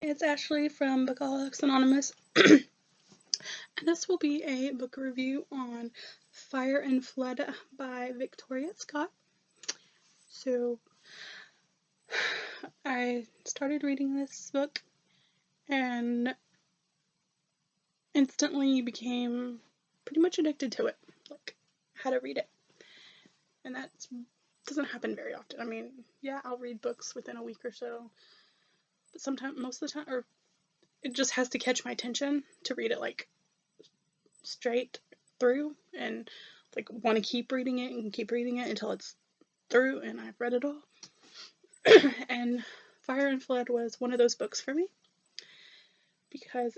It's Ashley from Bookaholics Anonymous, and this will be a book review on Fire and Flood by Victoria Scott. So, I started reading this book and instantly became pretty much addicted to it, like how to read it. And that doesn't happen very often. I mean, yeah, I'll read books within a week or so, but sometimes, most of the time, or it just has to catch my attention to read it like straight through and like want to keep reading it and keep reading it until it's through and I've read it all. And Fire and Flood was one of those books for me because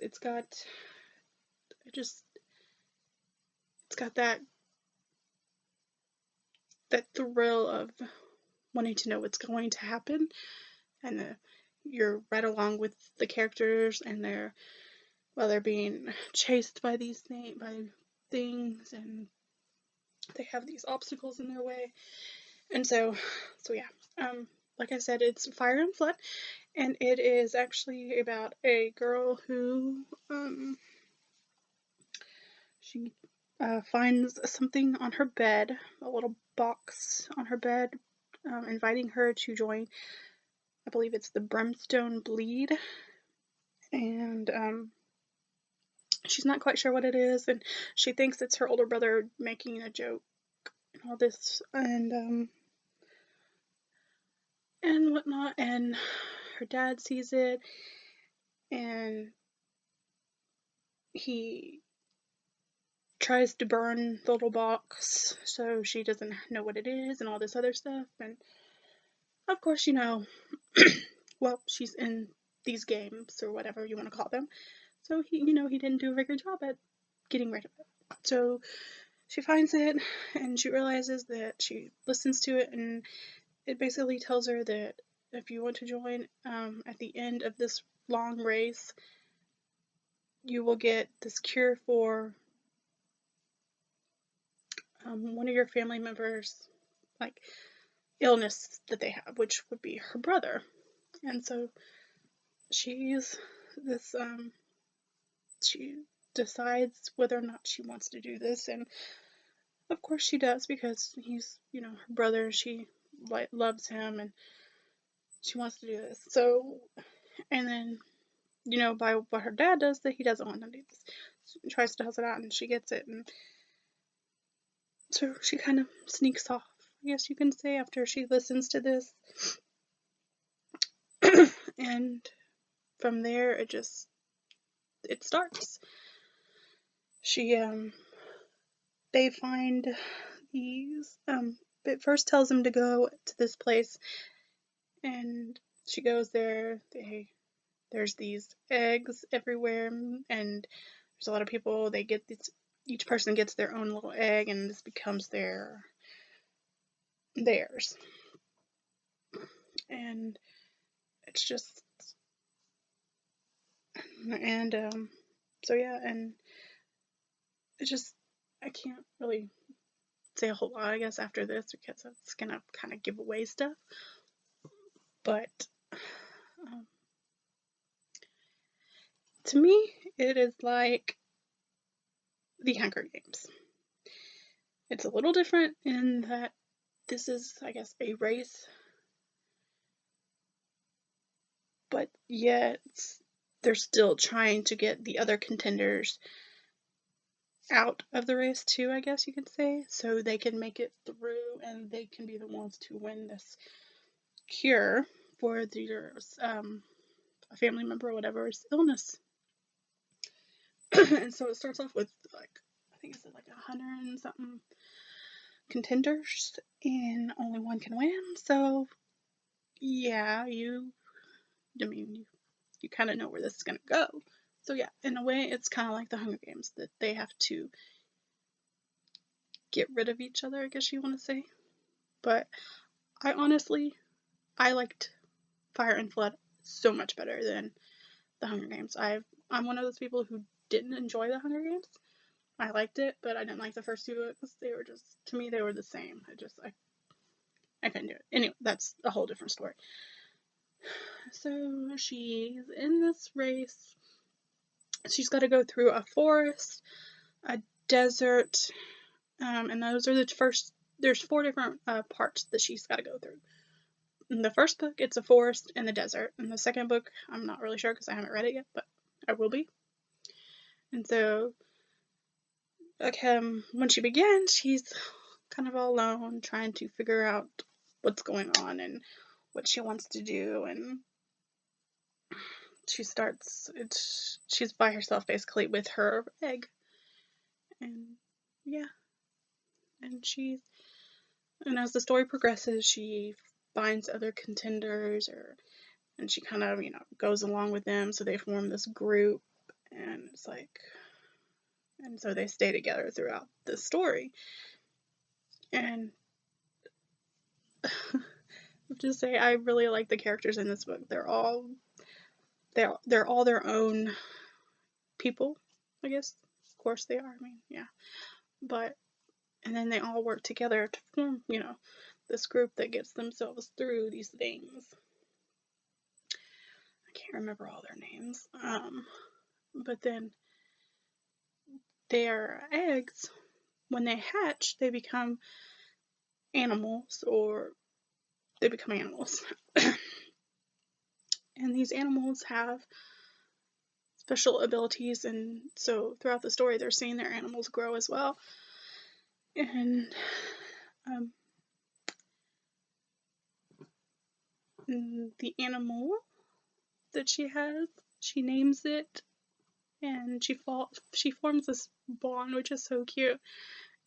just it's got that thrill of wanting to know what's going to happen, and you're right along with the characters, and they're being chased by things, and they have these obstacles in their way. And so yeah, like I said, it's Fire and Flood, and it is actually about a girl who she finds something on her bed, a little box on her bed, inviting her to join. I believe it's the Brimstone Bleed, and she's not quite sure what it is, and she thinks it's her older brother making a joke and all this, and whatnot. And her dad sees it, and he tries to burn the little box so she doesn't know what it is and all this other stuff. And of course, well, she's in these games or whatever you want to call them. So he didn't do a very good job at getting rid of it. So she finds it and she realizes that she listens to it, and it basically tells her that if you want to join, at the end of this long race, you will get this cure for one of your family members, like, illness that they have, which would be her brother. And so she's this she decides whether or not she wants to do this, and of course she does, because he's her brother. She loves him, and she wants to do this. So, and then by what her dad does, that he doesn't want to do this. She tries to hustle it out, and she gets it, and so she kind of sneaks off, I guess you can say, after she listens to this. And from there it starts. They find these, it first tells them to go to this place, and she goes there. There's these eggs everywhere, and there's a lot of people. Each person gets their own little egg, and this becomes theirs. And it's just, and so yeah, and it's just, I can't really say a whole lot, I guess, after this, because it's gonna kind of give away stuff. But um, to me, it is like the Hunger Games. It's a little different in that this is, I guess, a race, but yet they're still trying to get the other contenders out of the race too, I guess you could say, so they can make it through and they can be the ones to win this cure for their a family member or whatever's illness. And so it starts off with, like, I think it's like 100 and something contenders, and only one can win. So yeah, I mean, you kind of know where this is gonna go. So yeah, in a way, it's kind of like the Hunger Games, that they have to get rid of each other, I guess you want to say. But I liked Fire and Flood so much better than the Hunger Games. I'm one of those people who didn't enjoy the Hunger Games. I liked it, but I didn't like the first two books. They were just, to me, they were the same. I couldn't do it. Anyway, that's a whole different story. So she's in this race. She's got to go through a forest, a desert, and those are the first. There's 4 different parts that she's got to go through. In the first book, it's a forest and the desert. In the second book, I'm not really sure because I haven't read it yet, but I will be. And so, when she begins, she's kind of all alone, trying to figure out what's going on and what she wants to do. And she's by herself basically with her egg. And yeah, and as the story progresses, she finds other contenders, and she kind of, goes along with them. So they form this group, and it's like, and so they stay together throughout the story. And I have to say, I really like the characters in this book. They're all their own people, I guess. Of course they are. I mean, yeah. But and then they all work together to form, this group that gets themselves through these things. I can't remember all their names. But then their eggs, when they hatch, they become animals, and these animals have special abilities, and so throughout the story they're seeing their animals grow as well. And the animal that she has, she names it, and she forms this bond, which is so cute.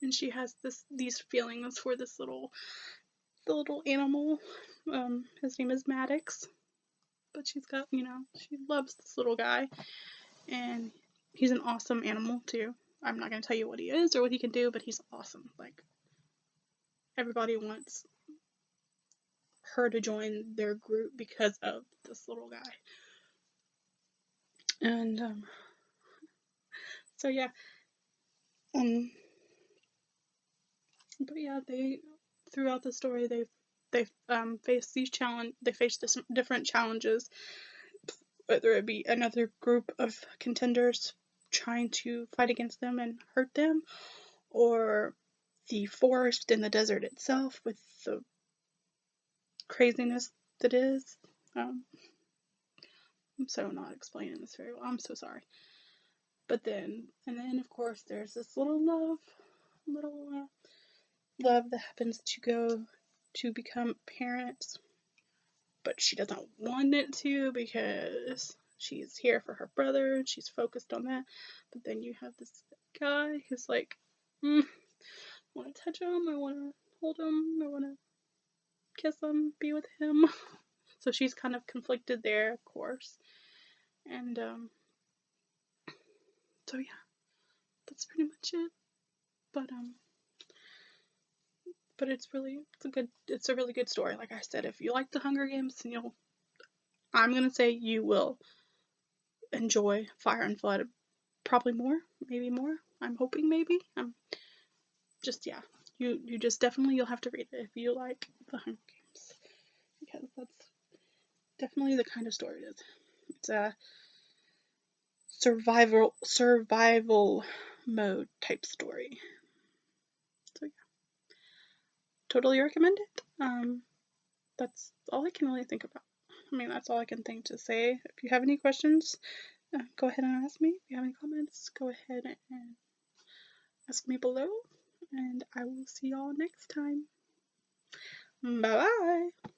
And she has these feelings for the little animal. His name is Maddox, but she's got, she loves this little guy, and he's an awesome animal too. I'm not gonna tell you what he is or what he can do, but he's awesome. Like, everybody wants her to join their group because of this little guy. And so yeah, but yeah, they throughout the story they face different challenges, whether it be another group of contenders trying to fight against them and hurt them, or the forest and the desert itself with the craziness that is. I'm so not explaining this very well. I'm so sorry. But then, of course, there's this little love that happens to go to become parents, but she doesn't want it to because she's here for her brother and she's focused on that. But then you have this guy who's like, I want to touch him, I want to hold him, I want to kiss him, be with him. So she's kind of conflicted there, of course. And so yeah, that's pretty much it. But it's a really good story. Like I said, if you like the Hunger Games, then I'm gonna say you will enjoy Fire and Flood probably more, maybe more. I'm hoping maybe. Yeah, you just definitely, you'll have to read it if you like the Hunger Games, because that's definitely the kind of story it is. It's a survival mode type story. So yeah, totally recommend it. That's all I can really think about. I mean, that's all I can think to say. If you have any questions, go ahead and ask me. If you have any comments, go ahead and ask me below. And I will see y'all next time. Bye bye.